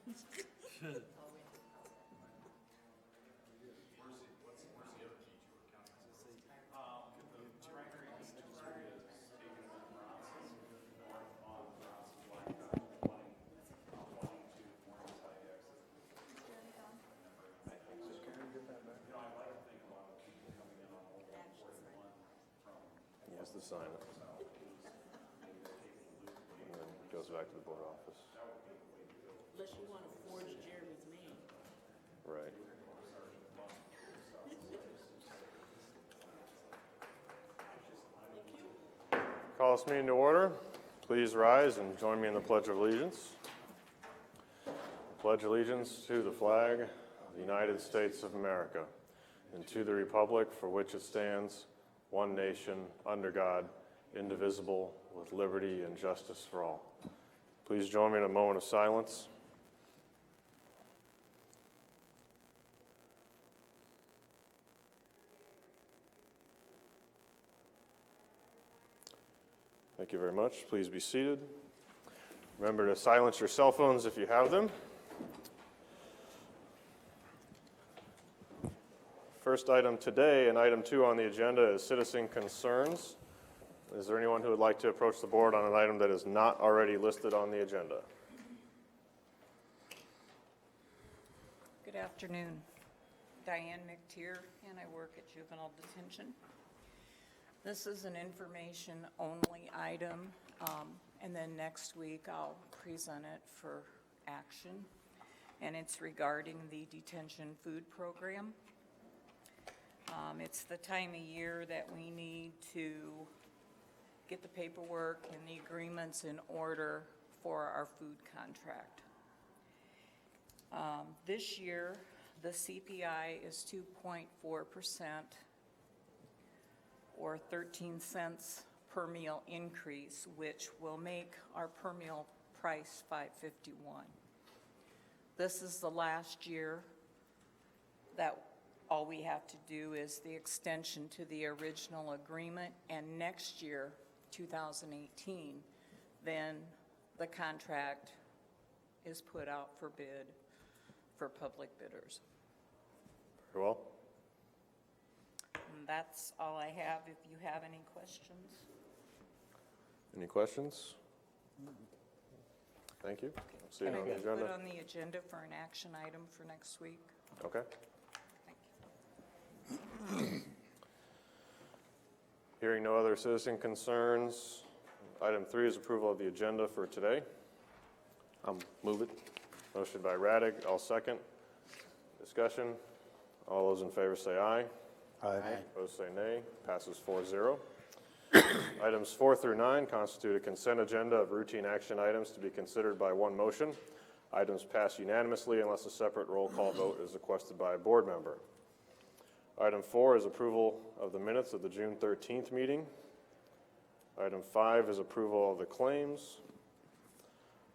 He has to sign it. And then it goes back to the board office. Unless you want to forge Jeremy's name. Right. Call this meeting to order. Please rise and join me in the Pledge of Allegiance. Pledge allegiance to the flag of the United States of America and to the republic for which it stands, one nation, under God, indivisible, with liberty and justice for all. Please join me in a moment of silence. Thank you very much. Please be seated. Remember to silence your cell phones if you have them. First item today and item 2 on the agenda is citizen concerns. Is there anyone who would like to approach the board on an item that is not already listed on the agenda? Good afternoon. Diane McTeer, and I work at Juvenile Detention. This is an information-only item, and then next week I'll present it for action, and it's regarding the detention food program. It's the time of year that we need to get the paperwork and the agreements in order for our food contract. This year, the CPI is 2.4%, or 13 cents per meal increase, which will make our per meal price $5.51. This is the last year that all we have to do is the extension to the original agreement, and next year, 2018, then the contract is put out for bid for public bidders. Very well. And that's all I have. If you have any questions. Any questions? Thank you. See you Can on I the be put agenda. on the agenda for an action item for next week? Okay. Thank you. Hearing no other citizen concerns, item 3 is approval of the agenda for today. I'll move it. Motion by Radig, I'll second. Discussion. All those in favor say aye. Aye. Opposed say nay. Passes 4-0. Items 4 through 9 constitute a consent agenda of routine action items to be considered by one motion. Items pass unanimously unless a separate roll call vote is requested by a board member. Item 4 is approval of the minutes of the June 13th meeting. Item 5 is approval of the claims.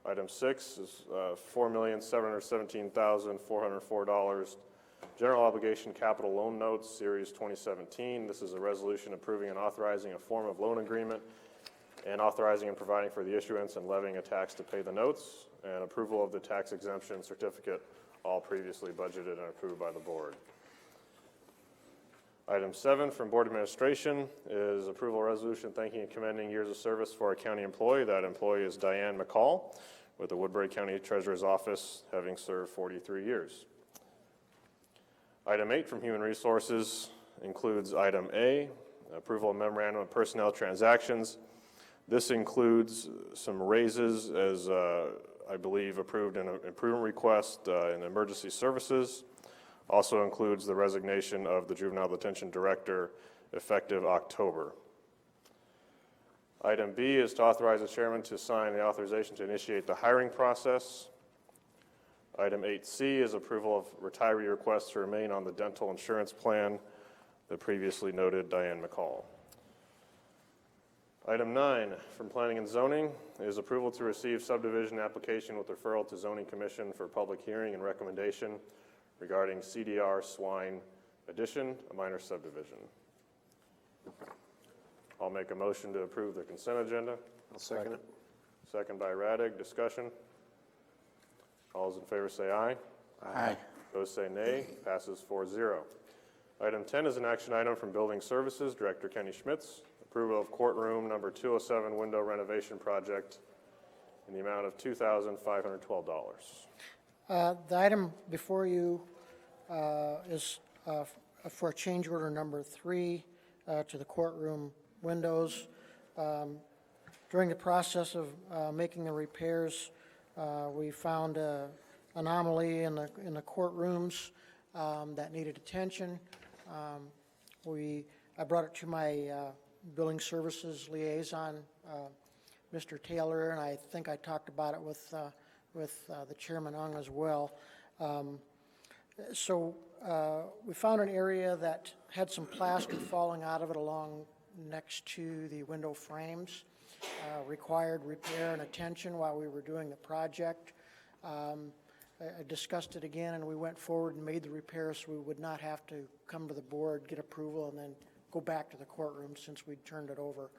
Item 6 is $4,717,404 general obligation capital loan notes, Series 2017. This is a resolution approving and authorizing a form of loan agreement and authorizing and providing for the issuance and levying a tax to pay the notes, and approval of the tax exemption certificate, all previously budgeted and approved by the board. Item 7 from Board Administration is approval resolution thanking and commending years of service for a county employee. That employee is Diane McCall with the Woodbury County Treasurer's Office, having served 43 years. Item 8 from Human Resources includes item A, approval of memorandum of personnel transactions. This includes some raises as I believe approved in an improvement request in emergency services. Also includes the resignation of the Juvenile Detention Director effective October. Item B is to authorize the chairman to sign the authorization to initiate the hiring process. Item 8C is approval of retiree requests to remain on the dental insurance plan, the previously noted Diane McCall. Item 9 from Planning and Zoning is approval to receive subdivision application with referral to Zoning Commission for public hearing and recommendation regarding CDR Swine Addition, a minor subdivision. I'll make a motion to approve the consent agenda. I'll second it. Second by Radig. Discussion. All those in favor say aye. Aye. Those say nay. Passes 4-0. Item 10 is an action item from Building Services, Director Kenny Schmitz. Approval of courtroom number 207 window renovation project in the amount of $2,512. The item before you is for change order number 3 to the courtroom windows. During the process of making the repairs, we found an anomaly in the courtrooms that needed attention. I brought it to my building services liaison, Mr. Taylor, and I think I talked about it with the Chairman Ung as well. So we found an area that had some plaster falling out of it along next to the window frames, required repair and attention while we were doing the project. I discussed it again, and we went forward and made the repair so we would not have to come to the board, get approval, and then go back to the courtroom since we'd turned it over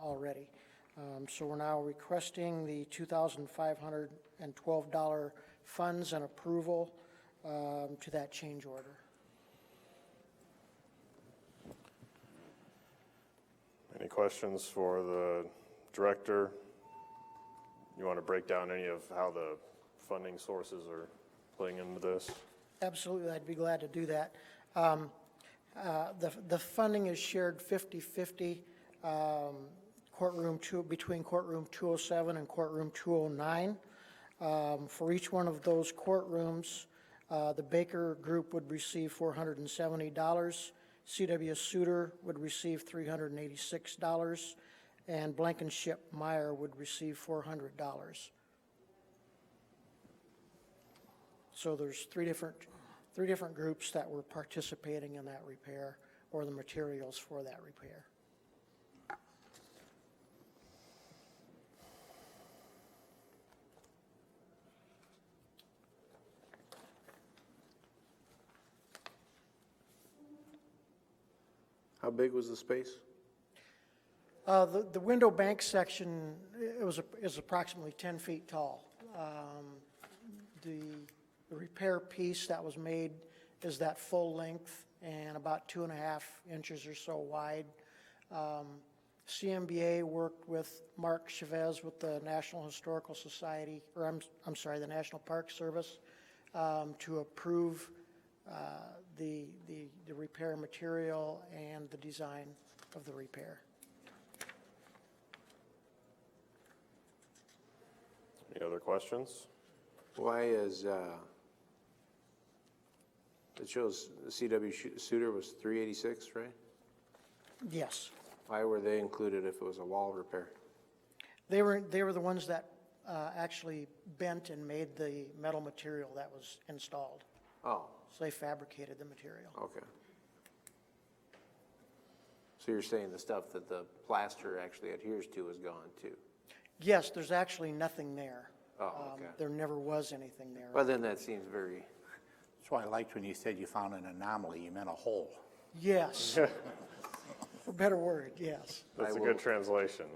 already. So we're now requesting the $2,512 funds and approval to that change order. Any questions for the director? You want to break down any of how the funding sources are playing into this? Absolutely, I'd be glad to do that. The funding is shared 50-50 between courtroom 207 and courtroom 209. For each one of those courtrooms, the Baker Group would receive $470, C.W. Suter would receive $386, and Blankenship Meyer would receive $400. So there's three different groups that were participating in that repair, or the materials for that repair. How big was the space? The window bank section, is approximately 10 feet tall. The repair piece that was made is that full length and about 2.5 inches or so wide. CMBA worked with Mark Chavez with the National Historical Society, or I'm sorry, the National Park Service, to approve the repair material and the design of the repair. Any other questions? Why is, it shows C.W. Suter was 386, right? Yes. Why were they included if it was a wall repair? They were the ones that actually bent and made the metal material that was installed. Oh, So they fabricated the material. okay. So you're saying the stuff that the plaster actually adheres to is gone too? Yes, there's actually nothing there. Oh, okay. There never was anything there. Well, then that seems very, That's why I liked when you said you found an anomaly, you meant a hole. Yes. For better word, yes. That's a good translation.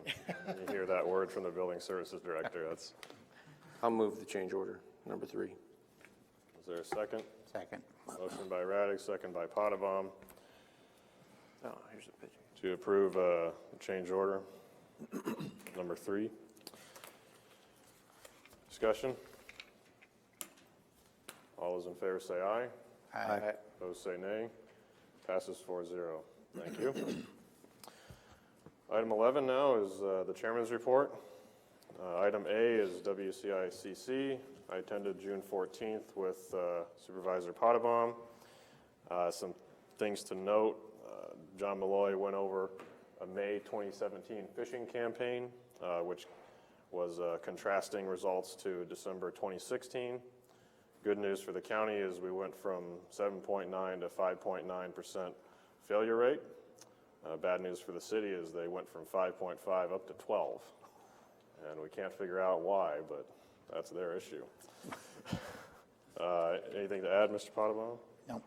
You hear that word from the building services director. That's, I'll move the change order, number 3. is there a second? Second. Motion by Raddick, second by Potabom Oh, here's a picture. to approve the change order number 3. Discussion? All those in favor say aye. Aye. Those say nay. Passes 4-0. Thank you. Item 11 now is the chairman's report. Item A is WCICC. I attended June 14th with Supervisor Potabom. Some things to note. John Malloy went over a May 2017 fishing campaign, which was contrasting results to December 2016. Good news for the county is we went from 7.9 to 5.9% failure rate. Bad news for the city is they went from 5.5 up to 12. And we can't figure out why, but that's their issue. Anything to add, Mr. Potabom? No.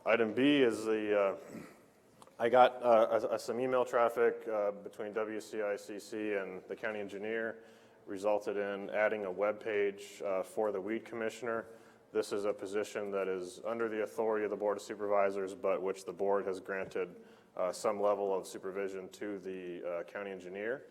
Item B is I got some email traffic between WCICC and the county engineer resulted in adding a web page for the weed commissioner. This is a position that is under the authority of the Board of Supervisors, but which the board has granted some level of supervision to the county engineer.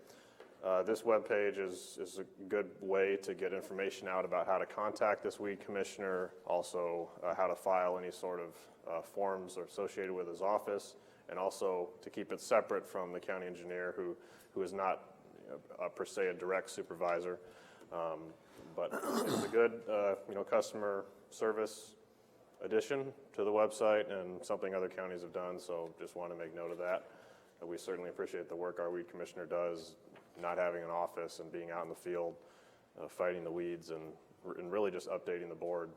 This webpage is a good way to get information out about how to contact this weed commissioner, also how to file any sort of forms associated with his office, and also to keep it separate from the county engineer who is not per se a direct supervisor. But it's a good customer service addition to the website and something other counties have done, so just want to make note of that. We certainly appreciate the work our weed commissioner does, not having an office and being out in the field, fighting the weeds and really just updating the board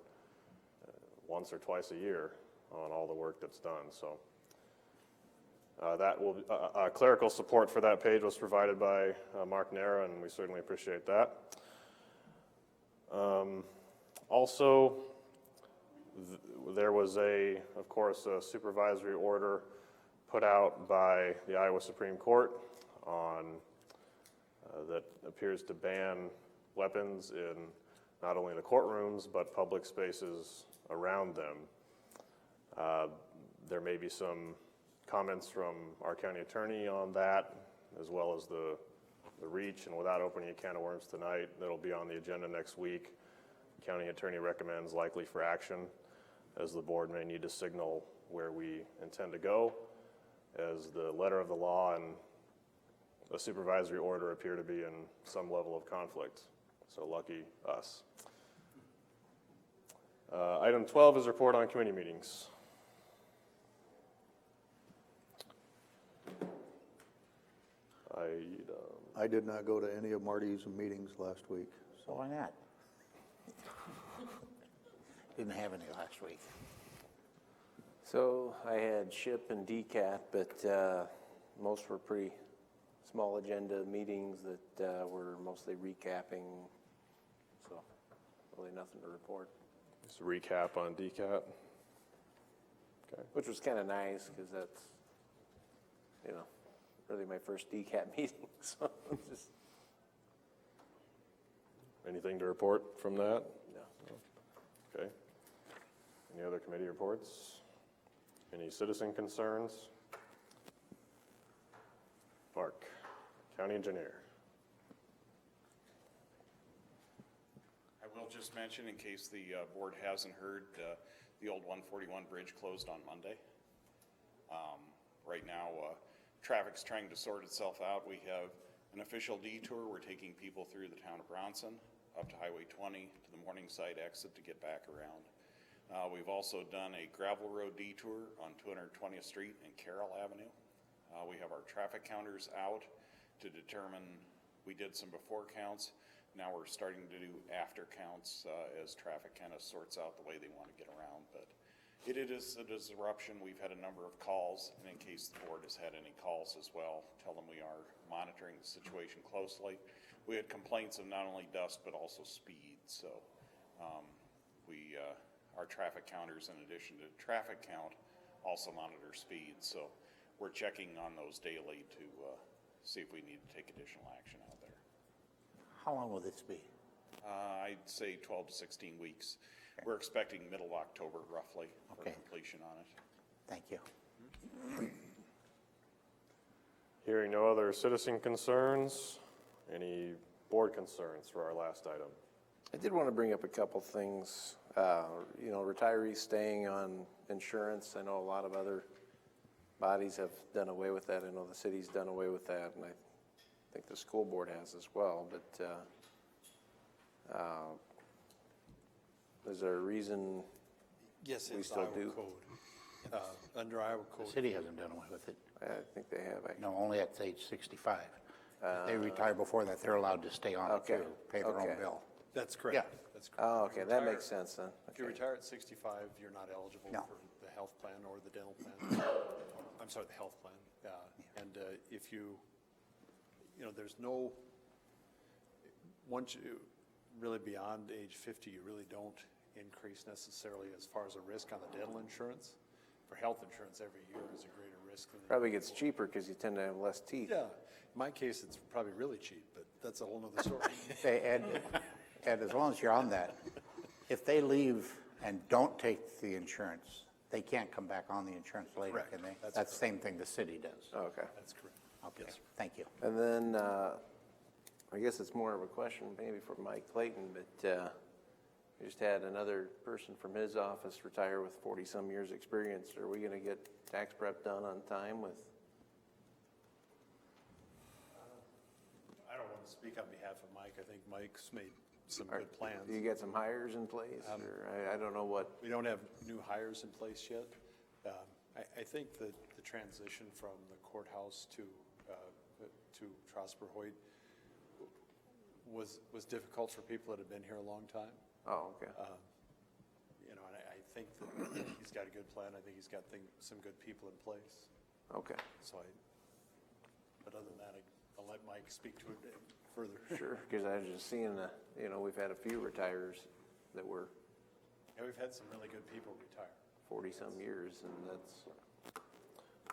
once or twice a year on all the work that's done. So that will clerical support for that page was provided by Mark Nara, and we certainly appreciate that. Also, there was of course, a supervisory order put out by the Iowa Supreme Court on that appears to ban weapons in not only the courtrooms but public spaces around them. There may be some comments from our county attorney on that, as well as the reach, and without opening a can of worms tonight, that'll be on the agenda next week. County attorney recommends likely for action, as the board may need to signal where we intend to go, as the letter of the law and a supervisory order appear to be in some level of conflict. So lucky us. Item 12 is report on committee meetings. I did not go to any of Marty's meetings last week. So why not? Didn't have any last week. So I had SHIP and DCAT, but most were pretty small agenda meetings that were mostly recapping, so really nothing to report. Just a recap on DCAT. Okay. Which was kind of nice, because that's, really my first DCAT meeting, so just... Anything to report from that? No. Okay. Any other committee reports? Any citizen concerns? Mark, county engineer. I will just mention, in case the board hasn't heard, the old 141 bridge closed on Monday. Right now, traffic's trying to sort itself out. We have an official detour. We're taking people through the town of Bronson, up to Highway 20, to the Morningside exit to get back around. We've also done a gravel road detour on 220th Street and Carroll Avenue. We have our traffic counters out to determine, we did some before counts. Now we're starting to do after counts as traffic kind of sorts out the way they want to get around. But it is a disruption. We've had a number of calls, and in case the board has had any calls as well, tell them we are monitoring the situation closely. We had complaints of not only dust but also speed. So our traffic counters, in addition to traffic count, also monitor speed. So we're checking on those daily to see if we need to take additional action out there. How long will this be? I'd say 12 to 16 weeks. Okay. We're expecting middle of October, roughly, for completion on it. Thank you. Hearing no other citizen concerns, any board concerns for our last item? I did want to bring up a couple things. Retirees staying on insurance. I know a lot of other bodies have done away with that. I know the city's done away with that, and I think the school board has as well. But is there a reason Yes, we it's still Iowa do? code. Under Iowa The code. city hasn't done away with it. I think they have. No, only at age 65. If they retire before that, they're allowed to stay on it Okay. too, pay their own Okay. bill. That's correct. Yeah. That's correct. Oh, If okay, you that retire- makes sense then. If you Okay. retire at 65, you're not eligible No. for the health plan or the dental plan. I'm sorry, the health plan. And if there's no, once you really beyond age 50, you really don't increase necessarily as far as a risk on the dental insurance. For health insurance, every year is a greater risk than. Probably gets cheaper because you tend to have less teeth. Yeah, in my case, it's probably really cheap, but that's a whole nother story. Say, Ed, as long as you're on that, if they leave and don't take the insurance, they can't come back on the insurance later, Correct. can they? That's That's the same thing the city does. Okay. That's correct. Okay, Yes, sir. thank you. And then, I guess it's more of a question maybe for Mike Clayton, but we just had another person from his office retire with 40-some years' experience. Are we going to get tax prep done on time with? I don't want to speak on behalf of Mike. I think Mike's made some Are good plans. You get some hires in place, or I don't know what? We don't have new hires in place yet. I think that the transition from the courthouse to Trosper Hoyt was difficult for people that have been here a long time. Oh, okay. You know, and I think that he's got a good plan. I think he's got some good people in place. Okay, But other than that, I'll let Mike speak to it further. sure, because I was just seeing, we've had a few retires that were Yeah, we've had some really good people retire. 40-some years, and that's,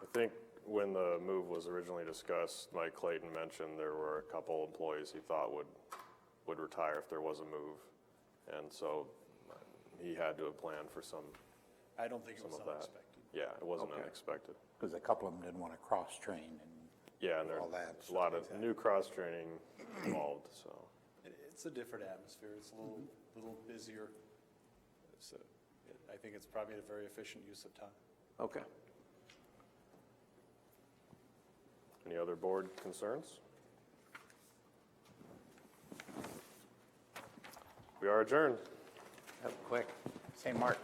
I think when the move was originally discussed, Mike Clayton mentioned there were a couple employees he thought would retire if there was a move. And so he had to have planned for some I don't think it was of that. unexpected. Yeah, it wasn't Okay. unexpected. Because a couple of them didn't want to cross-train and Yeah, and all that. there's a lot of new cross-training involved, so. It's a different atmosphere. It's a little busier. So I think it's probably a very efficient use of time. okay. Any other board concerns? We are adjourned. Quick. Say, Mark,